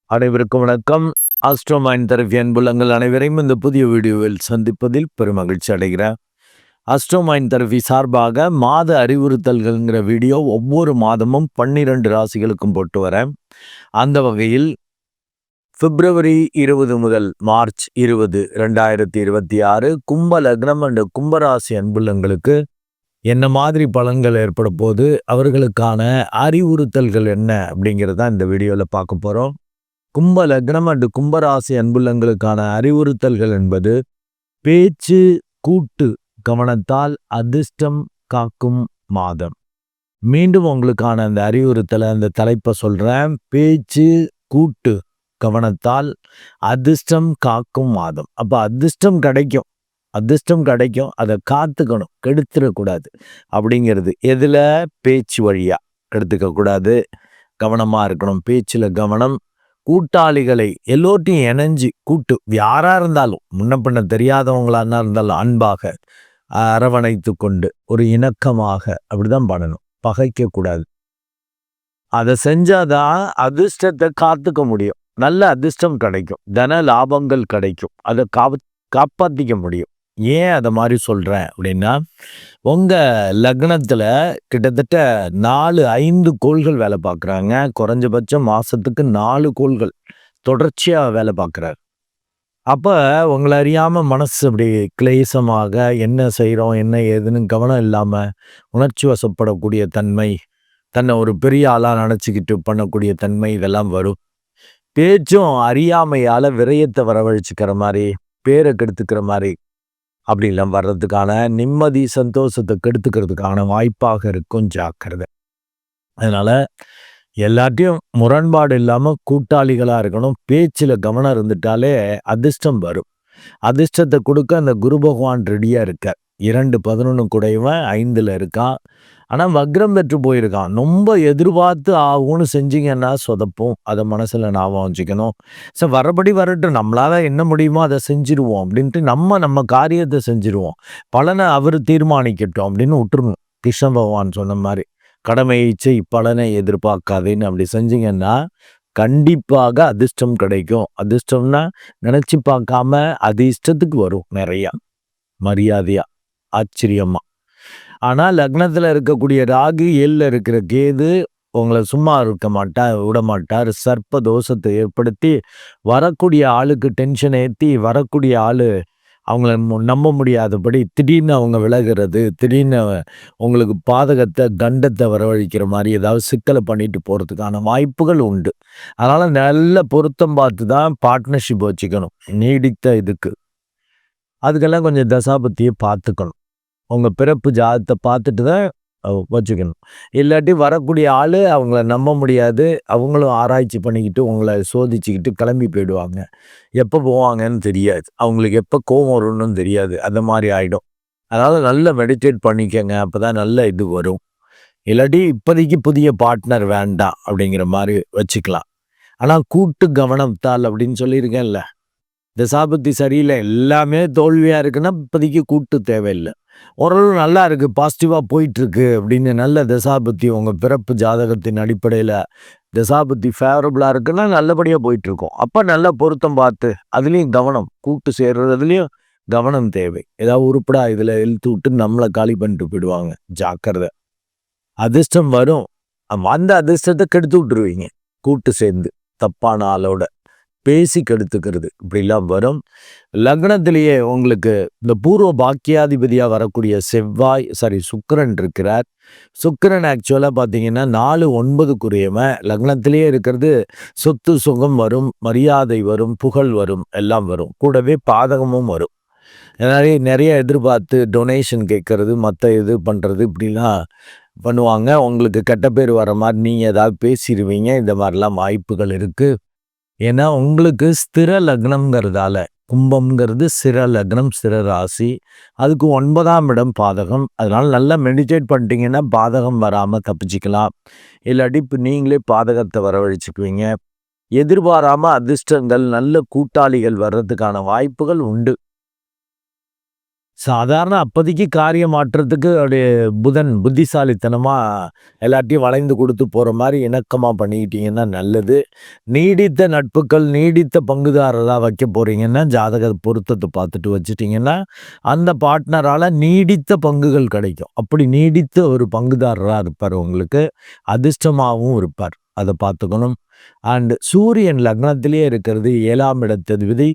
அனைவருக்கும் வணக்கம். Astro mind therapy அன்புள்ளங்கள் அனைவரையும் இந்த புதிய வீடியோவில் சந்திப்பதில் பெருமகிழ்ச்சி அடைகிறேன். ஆஸ்ட்ரோ மைண்ட் தெரபி சார்பாக மாத அறிவுறுத்தல்கள்ங்கிற வீடியோ ஒவ்வொரு மாதமும் 12 ராசிகளுக்கும் போட்டு வரேன். அந்த வகையில் பிப்ரவரி 20 முதல் மார்ச் 20, 2026 கும்ப லக்னம் அண்ட் கும்பராசி அன்புள்ளங்களுக்கு என்ன மாதிரி பலன்கள் ஏற்பட போது, அவர்களுக்கான அறிவுறுத்தல்கள் என்ன அப்படிங்கிறத இந்த வீடியோவில் பார்க்க போகிறோம். கும்ப லக்னம் அண்டு கும்பராசி அன்புள்ளங்களுக்கான அறிவுறுத்தல்கள் என்பது பேச்சு கூட்டு கவனத்தால் அதிர்ஷ்டம் காக்கும் மாதம். மீண்டும் உங்களுக்கான அந்த அறிவுறுத்தலை அந்த தலைப்பை சொல்றேன். பேச்சு கூட்டு கவனத்தால் அதிர்ஷ்டம் காக்கும் மாதம். அப்ப அதிர்ஷ்டம் கிடைக்கும், அதை காத்துக்கணும், கெடுத்துடக்கூடாது அப்படிங்கிறது. எதுல? பேச்சு வழியா கெடுத்துக்க கூடாது, கவனமா இருக்கணும். பேச்சுல கவனம். கூட்டாளிகளை எல்லோர்ட்டையும் இணைஞ்சு கூட்டு யாரா இருந்தாலும் முன்ன பின்ன தெரியாதவங்களா இருந்தாலும் அன்பாக அரவணைத்து கொண்டு ஒரு இணக்கமாக அப்படிதான் பண்ணணும். பகைக்க கூடாது. அதை செஞ்சாதான் அதிர்ஷ்டத்தை காத்துக்க முடியும். நல்ல அதிர்ஷ்டம் கிடைக்கும், தன லாபங்கள் கிடைக்கும், அதை காப்பாத்திக்க முடியும். ஏன் அதை மாதிரி சொல்றேன் அப்படின்னா, உங்க லக்னத்துல கிட்டத்தட்ட 4-5 கோள்கள் வேலை பார்க்குறாங்க. குறைஞ்சபட்சம் மாசத்துக்கு 4 கோள்கள் தொடர்ச்சியா வேலை பார்க்குறாரு. அப்ப உங்களை அறியாம மனசு அப்படி கிளேசமாக என்ன செய்கிறோம் என்ன ஏதுன்னு கவனம் இல்லாம உணர்ச்சி வசப்படக்கூடிய தன்மை, தன்னை ஒரு பெரிய ஆளா நினச்சிக்கிட்டு பண்ணக்கூடிய தன்மை, இதெல்லாம் வரும். பேச்சும் அறியாமையால விரயத்தை வரவழைச்சிக்கிற மாதிரி, பேரை கெடுத்துக்கிற மாதிரி அப்படிலாம் வர்றதுக்கான நிம்மதி சந்தோஷத்தை கெடுத்துக்கிறதுக்கான வாய்ப்பாக இருக்கும். ஜாக்கிரதை. அதனால எல்லாத்தையும் முரண்பாடு இல்லாமல் கூட்டாளிகளாக இருக்கணும். பேச்சில் கவனம் இருந்துட்டாலே அதிர்ஷ்டம் வரும். அதிர்ஷ்டத்தை கொடுக்க அந்த குரு பகவான் ரெடியாக இருக்கார். 2-11 கூடையவன் 5ல் இருக்கான். ஆனால் வக்ரம் பெற்று போயிருக்கான். ரொம்ப எதிர்பார்த்து ஆகும்னு செஞ்சீங்கன்னா சொதப்பும். அதை மனசில் ஞாபகம் வச்சுக்கணும். ஸோ வரபடி வரட்டும், நம்மளால் என்ன முடியுமோ அதை செஞ்சிருவோம் அப்படின்ட்டு நம்ம காரியத்தை செஞ்சிருவோம். பலனை அவர் தீர்மானிக்கட்டும் அப்படின்னு விட்டுருணும். கிருஷ்ண பகவான் சொன்ன மாதிரி கடமையை செய், பலனை எதிர்பார்க்காதேன்னு அப்படி செஞ்சீங்கன்னா கண்டிப்பாக அதிர்ஷ்டம் கிடைக்கும். அதிர்ஷ்டம்னா நினச்சி பார்க்காம அது இஷ்டத்துக்கு வரும், நிறையா மரியாதையா, ஆச்சரியமா. ஆனால் லக்னத்தில் இருக்கக்கூடிய ராகு, 7ல் இருக்கிற கேது உங்களை சும்மா விட மாட்டார். சர்ப்ப தோஷத்தை ஏற்படுத்தி வரக்கூடிய ஆளுக்கு டென்ஷன் ஏற்றி, வரக்கூடிய ஆள் அவங்கள நம்ப முடியாதபடி திடீர்னு அவங்க விலகிறது, திடீர்னு உங்களுக்கு பாதகத்தை தண்டத்தை வரவழைக்கிற மாதிரி ஏதாவது சிக்கலை பண்ணிட்டு போகிறதுக்கான வாய்ப்புகள் உண்டு. அதனால் நல்ல பொருத்தம் பார்த்து தான் பார்ட்னர்ஷிப் வச்சுக்கணும். நீடித்த இதுக்கு அதுக்கெல்லாம் கொஞ்சம் தசாபத்தியை பார்த்துக்கணும். உங்கள் பிறப்பு ஜாதத்தை பார்த்துட்டு தான் வச்சுக்கணும். இல்லாட்டி வரக்கூடிய ஆள் அவங்கள நம்ப முடியாது. அவங்களும் ஆராய்ச்சி பண்ணிக்கிட்டு உங்களை சோதிச்சுக்கிட்டு கிளம்பி போயிடுவாங்க. எப்போ போவாங்கன்னு தெரியாது, அவங்களுக்கு எப்போ கோவம் வரும்னு தெரியாது. அந்த மாதிரி ஆகிடும். அதனால் நல்லா மெடிடேட் பண்ணிக்கங்க, அப்போ தான் நல்ல இது வரும். இல்லாட்டி இப்போதைக்கு புதிய பார்ட்னர் வேண்டாம் அப்படிங்கிற மாதிரி வச்சுக்கலாம். ஆனால் கூட்டு கவனத்தால் அப்படின்னு சொல்லியிருக்கேன்ல, தசாபத்தி சரியில்லை, எல்லாமே தோல்வியாக இருக்குன்னா இப்போதைக்கு கூட்டு தேவையில்லை. ஓரளவு நல்லா இருக்குது, பாசிட்டிவாக போயிட்டுருக்கு அப்படின்னு நல்ல தசாபத்தி உங்கள் பிறப்பு ஜாதகத்தின் அடிப்படையில் தசாபத்தி ஃபேவரபுளாக இருக்குன்னா நல்லபடியாக போயிட்டுருக்கோம். அப்போ நல்லா பொருத்தம் பார்த்து அதுலேயும் கவனம், கூட்டு சேர்றதுலேயும் கவனம் தேவை. ஏதாவது உருப்படா இதில் இழுத்து விட்டு நம்மளை காலி பண்ணிட்டு போயிடுவாங்க. ஜாக்கிரதை. அதிர்ஷ்டம் வரும், அந்த அதிர்ஷ்டத்தை கெடுத்து விட்டுருவீங்க. கூட்டு சேர்ந்து தப்பான ஆளோட பேசி கெடுத்துக்கிறது இப்படிலாம் வரும். லக்னத்திலேயே உங்களுக்கு இந்த பூர்வ பாக்கியாதிபதியாக வரக்கூடிய சுக்கிரன் இருக்கிறார். சுக்கிரன் ஆக்சுவலாக பார்த்தீங்கன்னா 4-9க்குரியவன். லக்னத்திலேயே இருக்கிறது சொத்து சுகம் வரும், மரியாதை வரும், புகழ் வரும், எல்லாம் வரும். கூடவே பாதகமும் வரும். நிறைய எதிர்பார்த்து டொனேஷன் கேட்கறது, மற்ற இது பண்ணுறது இப்படிலாம் பண்ணுவாங்க. உங்களுக்கு கெட்ட பேர் வர மாதிரி நீங்கள் ஏதாவது பேசிடுவீங்க. இந்த மாதிரிலாம் வாய்ப்புகள் இருக்குது. ஏன்னா உங்களுக்கு ஸ்திர லக்னம்ங்கிறதால, கும்பம்ங்கிறது ஸ்திர லக்னம், ஸ்திர ராசி. அதுக்கு 9ஆம் இடம் பாதகம். அதனால நல்லா மெடிடேட் பண்ணிட்டீங்கன்னா பாதகம் வராமல் தப்பிச்சிக்கலாம். இல்லாட்டி இப்போ நீங்களே பாதகத்தை வரவழைச்சிக்குவீங்க. எதிர்பாராமல் அதிர்ஷ்டங்கள், நல்ல கூட்டாளிகள் வர்றதுக்கான வாய்ப்புகள் உண்டு. சாதாரண அப்போதைக்கு காரியம் மாற்றத்துக்கு அப்படியே புதன் புத்திசாலித்தனமா எல்லாத்தையும் வளைந்து கொடுத்து போற மாரி இணக்கமா பண்ணிக்கிட்டீங்கன்னா நல்லது. நீடித்த நட்புகள், நீடித்த பங்குதாரரா வைக்க போறீங்கன்னா, ஜாதக பொருத்தத்த பார்த்துட்டு வச்சுட்டீங்கன்னா, அந்த பார்ட்னரால நீடித்த பங்குகள் கிடைக்கும். அப்படி நீடித்த ஒரு பங்குதாரரா இருப்பார் உங்களுக்கு. அதிர்ஷ்டமாவும் இருப்பார். அத பார்த்துக்கணும். சூரியன் லக்னத்திலேயே இருக்கிறது 7ஆம் இடத்ததிபதி.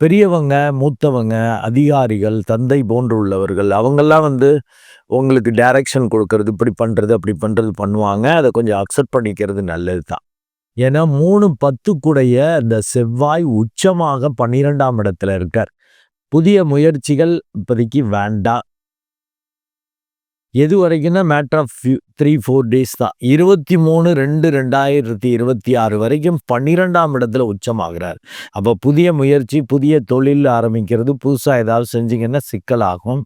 பெரியவங்க, மூத்தவங்க, அதிகாரிகள், தந்தை போன்று உள்ளவர்கள் அவங்கெல்லாம் உங்களுக்கு டைரக்ஷன் குடுக்கறது, இப்படி பண்றது, அப்படி பண்றது பண்ணுவாங்க. அத கொஞ்சம் அக்செப்ட் பண்ணிக்கிறது நல்லது தான். ஏன்னா 3, 10 கூடைய அந்த செவ்வாய் உச்சமாக 12ஆம் இடத்துல இருக்கார். புதிய முயற்சிகள் இப்போதைக்கு வேண்டாம். எது வரைக்கும்னா மேட்டர் ஆஃப் 3, 4 டேஸ் தான். 23/2/2026 வரைக்கும் 12ஆம் இடத்துல உச்சமாகிறார். அப்போ புதிய முயற்சி, புதிய தொழில் ஆரம்பிக்கிறது, புதுசா ஏதாவது செஞ்சீங்கன்னா சிக்கலாகும்.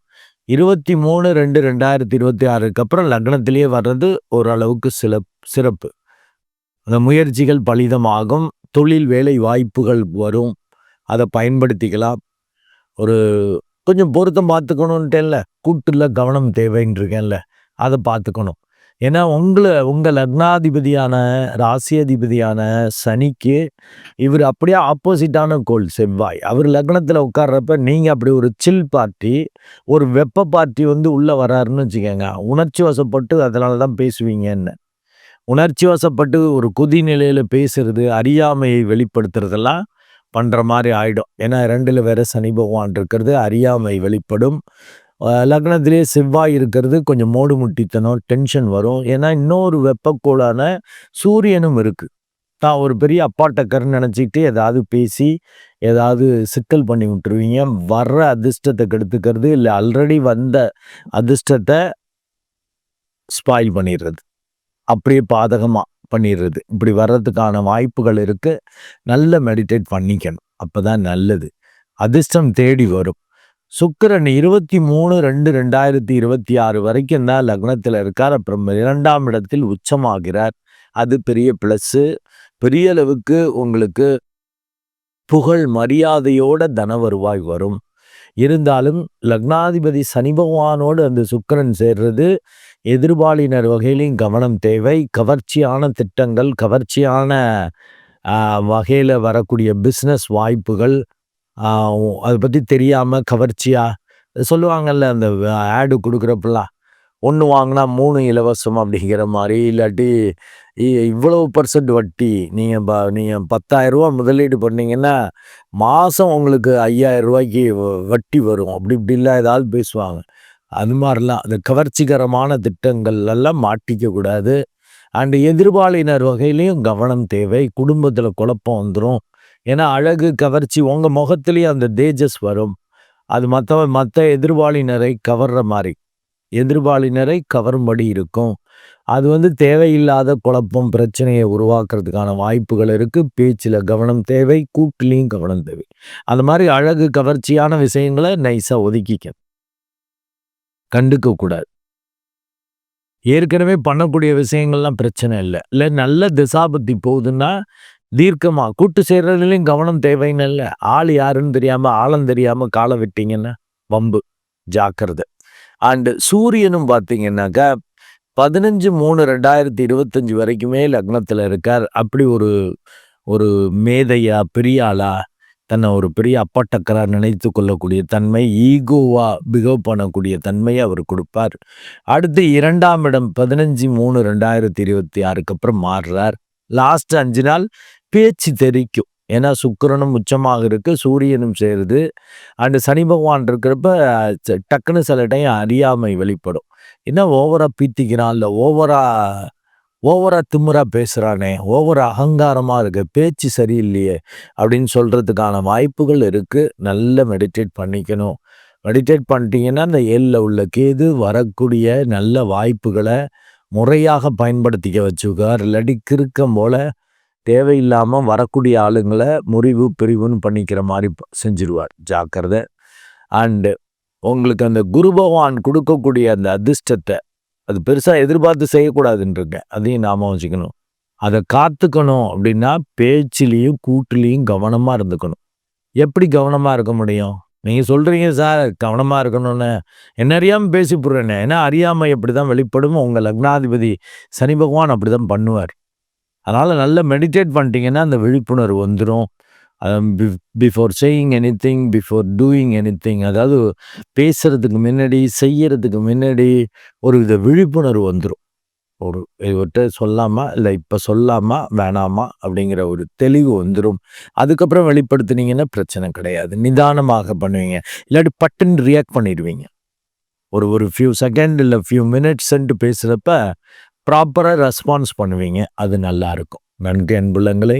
23/2/2026க்கு அப்புறம் லக்னத்திலேயே வர்றது ஓரளவுக்கு சிறப்பு. அந்த முயற்சிகள் பலிதமாகும். தொழில் வேலை வாய்ப்புகள் வரும். அதை பயன்படுத்திக்கலாம். ஒரு கொஞ்சம் பொருத்தம் பார்த்துக்கணுன்ட்டேன்ல, கூட்டுல கவனம் தேவைன்னு இருக்கேன்ல, அதை பார்த்துக்கணும். ஏன்னா உங்க லக்னாதிபதியான, ராசியதிபதியான சனிக்கு இவர் அப்படியே ஆப்போசிட்டான கோள் செவ்வாய். அவர் லக்னத்துல உட்கார்றப்ப நீங்க அப்படி ஒரு சில் பார்ட்டி, ஒரு வெப்ப பார்ட்டி உள்ள வராருன்னு வச்சுக்கோங்க. உணர்ச்சி வசப்பட்டு அதனால தான் பேசுவீங்கன்னு. உணர்ச்சி வசப்பட்டு ஒரு கொதி நிலையில பேசுறது, அறியாமையை வெளிப்படுத்துறதெல்லாம் பண்ற மாதிரி ஆயிடும். ஏன்னா 2ல வேற சனி பகவான் இருக்கிறது, அறியாமை வெளிப்படும். லக்னத்திலேயே செவ்வாய் இருக்கிறது கொஞ்சம் மோடு முட்டித்தனம், டென்ஷன் வரும். ஏன்னா இன்னொரு வெப்பக்கோளான சூரியனும் இருக்கு. தான் ஒரு பெரிய அப்பாட்டக்கர்ன்னு நினச்சிக்கிட்டு ஏதாவது பேசி ஏதாவது சிக்கல் பண்ணி விட்டுருவீங்க. வர்ற அதிர்ஷ்டத்தை கெடுத்துக்கிறது, இல்லை ஆல்ரெடி வந்த அதிர்ஷ்டத்தை ஸ்பாயில் பண்ணிடுறது, அப்படியே பாதகமா பண்ணிடுறது. இப்படி வர்றதுக்கான வாய்ப்புகள் இருக்கு. நல்ல மெடிடேட் பண்ணிக்கணும். அப்பதான் நல்லது. அதிர்ஷ்டம் தேடி வரும். சுக்கிரன் 23/2/2026 வரைக்கும் தான் லக்னத்தில் இருக்கார். அப்புறம் 2ஆம் இடத்தில் உச்சமாகிறார். அது பெரிய பிளஸ். பெரிய அளவுக்கு உங்களுக்கு புகழ் மரியாதையோட தன வருவாய் வரும். இருந்தாலும் லக்னாதிபதி சனி பகவானோடு அந்த சுக்கிரன் சேர்றது எதிர்பாலினர் வகையிலையும் கவனம் தேவை. கவர்ச்சியான திட்டங்கள், கவர்ச்சியான வகையில் வரக்கூடிய பிஸ்னஸ் வாய்ப்புகள், அதை பற்றி தெரியாமல் கவர்ச்சியாக சொல்லுவாங்கல்ல, அந்த ஆடு கொடுக்குறப்பெல்லாம் 1 வாங்கினா 3 இலவசம் அப்படிங்கிற மாதிரி. இல்லாட்டி இவ்வளவு % வட்டி, நீங்கள் 10,000 முதலீடு பண்ணீங்கன்னா மாதம் உங்களுக்கு 5,000 வட்டி வரும். அப்படி இப்படிலாம் ஏதாவது பேசுவாங்க. அது மாதிரிலாம் அந்த கவர்ச்சிகரமான திட்டங்கள் எல்லாம் மாட்டிக்கக்கூடாது. எதிர்பாலினர் வகையிலையும் கவனம் தேவை. குடும்பத்தில் குழப்பம் வந்துடும். ஏன்னா அழகு, கவர்ச்சி உங்கள் முகத்திலேயே அந்த தேஜஸ் வரும். அது மற்ற எதிர்பாலினரை கவர்ற மாதிரி, எதிர்பாலினரை கவரும்படி இருக்கும். அது தேவையில்லாத குழப்பம், பிரச்சனையை உருவாக்குறதுக்கான வாய்ப்புகள் இருக்கு. பேச்சில் கவனம் தேவை, கூட்டுலையும் கவனம் தேவை. அந்த மாதிரி அழகு, கவர்ச்சியான விஷயங்களை நைஸா ஒதுக்கிக்க, கண்டுக்க கூடாது. ஏற்கனவே பண்ணக்கூடிய விஷயங்கள்லாம் பிரச்சனை இல்லை. நல்ல திசாபத்தி போகுதுன்னா தீர்க்கமா கூட்டு சேர்றதுலையும் கவனம் தேவைன்னு இல்லை. ஆள் யாருன்னு தெரியாம, ஆழம் தெரியாம காலை விட்டீங்கன்னா வம்பு, ஜாக்கிரதை. சூரியனும் பார்த்தீங்கன்னாக்கா 15/3/2025 வரைக்குமே லக்னத்தில் இருக்கார். அப்படி ஒரு மேதையா, பெரிய ஆளா, தன்னை ஒரு பெரிய அப்பாட்டக்கரா நினைத்து கொள்ளக்கூடிய தன்மை, ஈகோவா பிகேவ் பண்ணக்கூடிய தன்மையை அவர் கொடுப்பார். அடுத்து 2ஆம் இடம் 15/3/2026க்கு அப்புறம் மாறுறார். லாஸ்ட் 5 நாள் பேச்சு தெரிக்கும். ஏன்னா சுக்கிரனும் உச்சமாக இருக்கு, சூரியனும் சேருது. சனி பகவான் இருக்கிறப்ப டக்குன்னு சில டைம் அறியாமை வெளிப்படும். என்ன ஓவரா பீத்திக்கிறான், இல்லை ஓவரா திமிரா பேசுறானே, ஓவரா அகங்காரமா இருக்கு, பேச்சு சரியில்லையே அப்படின்னு சொல்றதுக்கான வாய்ப்புகள் இருக்கு. நல்ல மெடிடேட் பண்ணிக்கணும். மெடிடேட் பண்ணிட்டீங்கன்னா அந்த 7ல் உள்ள கேது வரக்கூடிய நல்ல வாய்ப்புகளை முறையாக பயன்படுத்திக்க வச்சுக்கார். இல்லாட்டி கிறுக்கம் போல தேவையில்லாமல் வரக்கூடிய ஆளுங்களை முறிவு பிரிவுன்னு பண்ணிக்கிற மாதிரி செஞ்சிருவார். ஜாக்கிரதை. உங்களுக்கு அந்த குரு பகவான் கொடுக்கக்கூடிய அந்த அதிர்ஷ்டத்தை அது பெருசாக எதிர்பார்த்து செய்யக்கூடாதுன்றங்க, அதையும் நாம வச்சுக்கணும். அதை காத்துக்கணும் அப்படின்னா பேச்சிலையும் கூட்டுலையும் கவனமாக இருந்துக்கணும். எப்படி கவனமாக இருக்க முடியும்? நீங்க சொல்றீங்க சார் கவனமா இருக்கணும்னு. என்ன அறியாம பேசி புடுறேனே. ஏன்னா அறியாமை அப்படிதான் வெளிப்படும். உங்க லக்னாதிபதி சனி பகவான் அப்படிதான் பண்ணுவார். அதனால நல்லா மெடிடேட் பண்ணிட்டீங்கன்னா, அந்த விழிப்புணர்வு வந்துரும். Before saying anything, before doing anything அதாவது பேசுறதுக்கு முன்னாடி, செய்யறதுக்கு முன்னாடி ஒரு வித விழிப்புணர்வு வந்துரும். இவர்ட்ட சொல்லாமா, இல்ல இப்ப சொல்லாமா, வேணாமா அப்படிங்கிற ஒரு தெளிவு வந்துரும். அதுக்கப்புறம் வெளிப்படுத்துனீங்கன்னா பிரச்சனை கிடையாது. நிதானமாக பண்ணுவீங்க. இல்லாட்டி பட்டுன்னு ரியாக்ட் பண்ணிடுவீங்க. ஒரு ஃபியூ செகண்ட் இல்ல ஃபியூ மினிட்ஸ்ன்ட்டு பேசுறப்ப ப்ராப்பரா ரெஸ்பான்ஸ் பண்ணுவீங்க. அது நல்லாருக்கும். நன்றி அன்புள்ளங்களே!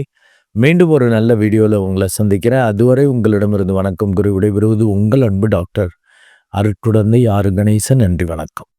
மீண்டும் ஒரு நல்ல வீடியோல உங்கள சந்திக்கிறேன். அதுவரை உங்களிடமிருந்து வணக்கம் கூறி விடைபெறுவது உங்கள் அன்பு டாக்டர் அருட்குடந்தை ஆறு கணேசன். நன்றி, வணக்கம்.